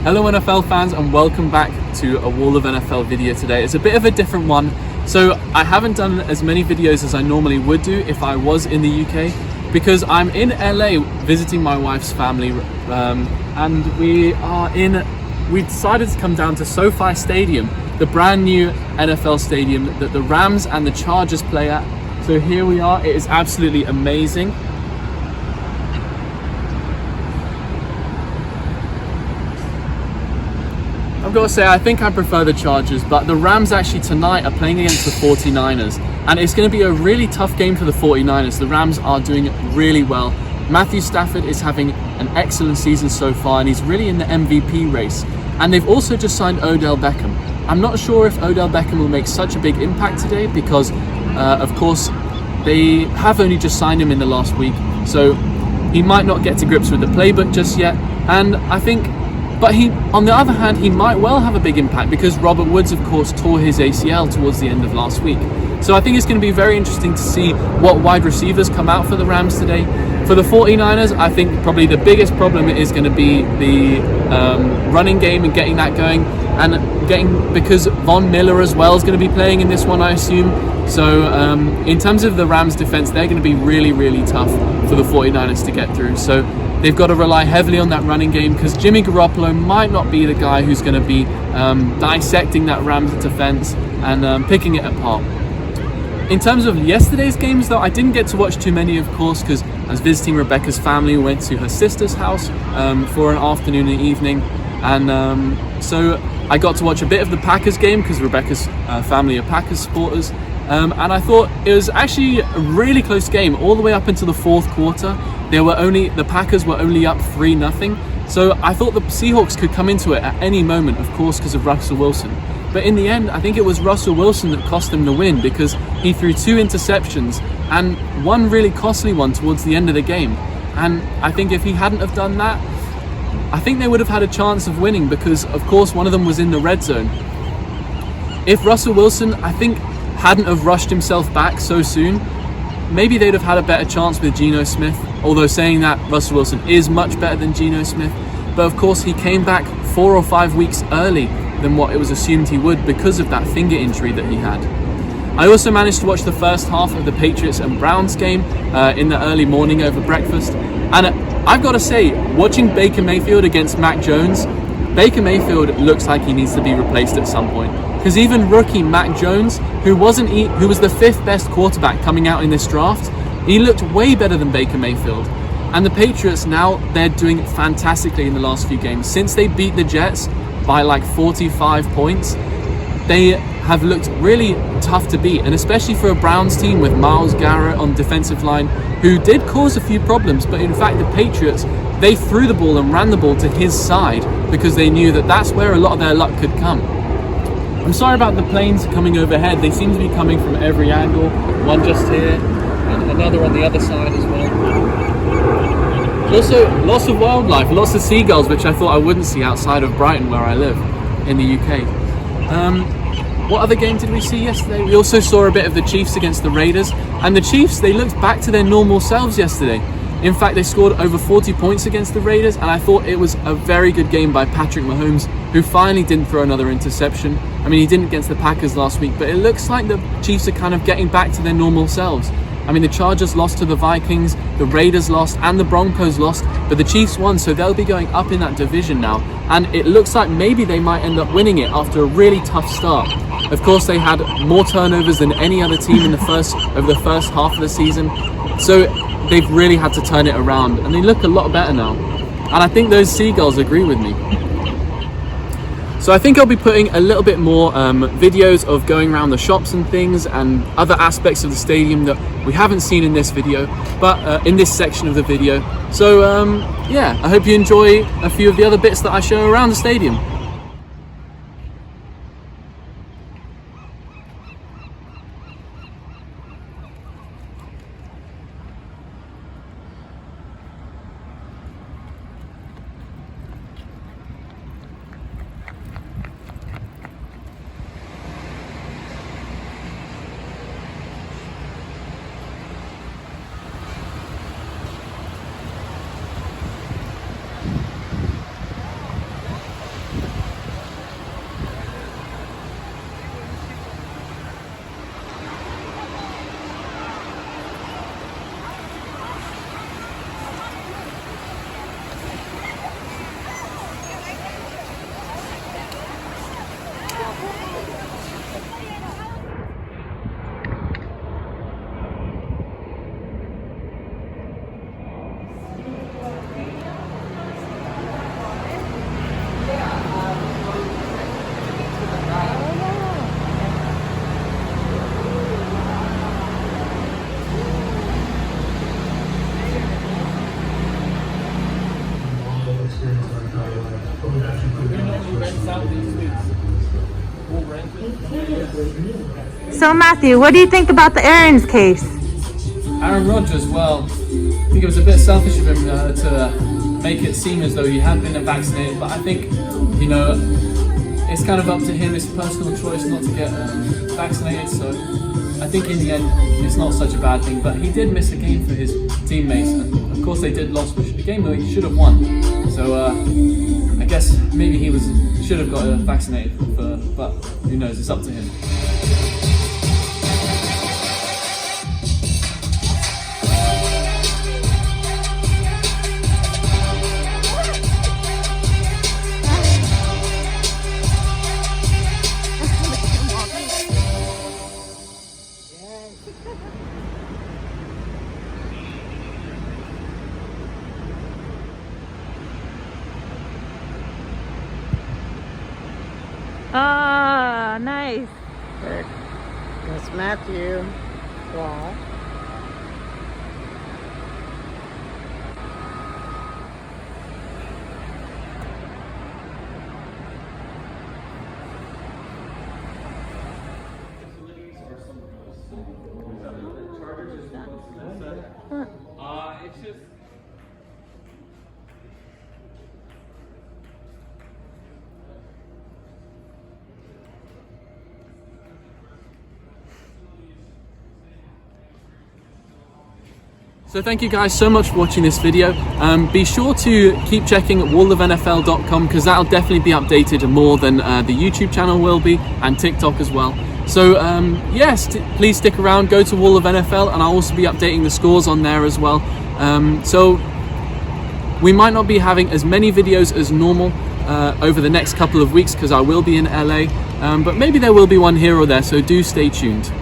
Hello NFL fans and welcome back to a Wall of NFL video today. It's a bit of a different one. So I haven't done as many videos as I normally would do if I was in the UK because I'm in LA visiting my wife's family and we decided to come down to SoFi Stadium, the brand new NFL stadium that the Rams and the Chargers play at. So here we are. It is absolutely amazing. I've got to say, I think I prefer the Chargers, but the Rams actually tonight are playing against the 49ers, and it's going to be a really tough game for the 49ers. The Rams are doing really well. Matthew Stafford is having an excellent season so far, and he's really in the MVP race. And they've also just signed Odell Beckham. I'm not sure if Odell Beckham will make such a big impact today because, of course, they have only just signed him in the last week, so he might not get to grips with the playbook just yet. And I think But on the other hand, he might well have a big impact because Robert Woods, of course, tore his ACL towards the end of last week. So I think it's going to be very interesting to see what wide receivers come out for the Rams today. For the 49ers, I think probably the biggest problem is going to be the running game and getting that going, and because Von Miller as well is going to be playing in this one, I assume. So in terms of the Rams defense, they're going to be really, really tough for the 49ers to get through. So they've got to rely heavily on that running game because Jimmy Garoppolo might not be the guy who's going to be dissecting that Rams defense and picking it apart. In terms of yesterday's games, though, I didn't get to watch too many, of course, because I was visiting Rebecca's family. We went to her sister's house for an afternoon and evening, and so I got to watch a bit of the Packers game because Rebecca's family are Packers supporters. And I thought it was actually a really close game all the way up until the fourth quarter. The Packers were only up 3-0. So I thought the Seahawks could come into it at any moment, of course, because of Russell Wilson. But in the end, I think it was Russell Wilson that cost them the win because he threw 2 interceptions and one really costly one towards the end of the game. And I think if he hadn't have done that, I think they would have had a chance of winning because, of course, one of them was in the red zone. If Russell Wilson, I think, hadn't have rushed himself back so soon, maybe they'd have had a better chance with Geno Smith, although saying that, Russell Wilson is much better than Geno Smith. But of course, he came back 4 or 5 weeks early than what it was assumed he would because of that finger injury that he had. I also managed to watch the first half of the Patriots and Browns game in the early morning over breakfast. And I've got to say, watching Baker Mayfield against Mac Jones, Baker Mayfield looks like he needs to be replaced at some point. Because even rookie Mac Jones, who was the 5th best quarterback coming out in this draft, he looked way better than Baker Mayfield. And the Patriots now, they're doing fantastically in the last few games. Since they beat the Jets by like 45 points, they have looked really tough to beat. And especially for a Browns team with Myles Garrett on defensive line, who did cause a few problems. But in fact, the Patriots, they threw the ball and ran the ball to his side because they knew that that's where a lot of their luck could come. I'm sorry about the planes coming overhead. They seem to be coming from every angle. One just here and another on the other side as well. Also, lots of wildlife, lots of seagulls, which I thought I wouldn't see outside of Brighton, where I live in the UK. What other game did we see yesterday? We also saw a bit of the Chiefs against the Raiders. And the Chiefs, they looked back to their normal selves yesterday. In fact, they scored over 40 points against the Raiders, and I thought it was a very good game by Patrick Mahomes, who finally didn't throw another interception. I mean, he didn't against the Packers last week, but it looks like the Chiefs are kind of getting back to their normal selves. I mean, the Chargers lost to the Vikings, the Raiders lost, and the Broncos lost, but the Chiefs won, so they'll be going up in that division now. And it looks like maybe they might end up winning it after a really tough start. Of course, they had more turnovers than any other team in the first half of the season, so they've really had to turn it around, and they look a lot better now. And I think those seagulls agree with me. So I think I'll be putting a little bit more videos of going around the shops and things and other aspects of the stadium that we haven't seen in this video, but in this section of the video. So yeah, I hope you enjoy a few of the other bits that I show around the stadium. So Matthew, what do you think about the Aaron's case? Aaron Rodgers, well, I think it was a bit selfish of him to make it seem as though he had been vaccinated, but I think, you know, it's kind of up to him. It's a personal choice not to get vaccinated, so I think in the end it's not such a bad thing. But he did miss a game for his teammates, and of course they did lose, which a game that he should have won. So I guess maybe he should have got vaccinated, but who knows? It's up to him. Ah, nice. That's Matthew. Wow. It's just. So thank you guys so much for watching this video. Be sure to keep checking wallofnfl.com because that'll definitely be updated more than the YouTube channel will be, and TikTok as well. So yes, please stick around, go to Wall of NFL, and I'll also be updating the scores on there as well. So we might not be having as many videos as normal over the next couple of weeks because I will be in LA, but maybe there will be one here or there, so do stay tuned.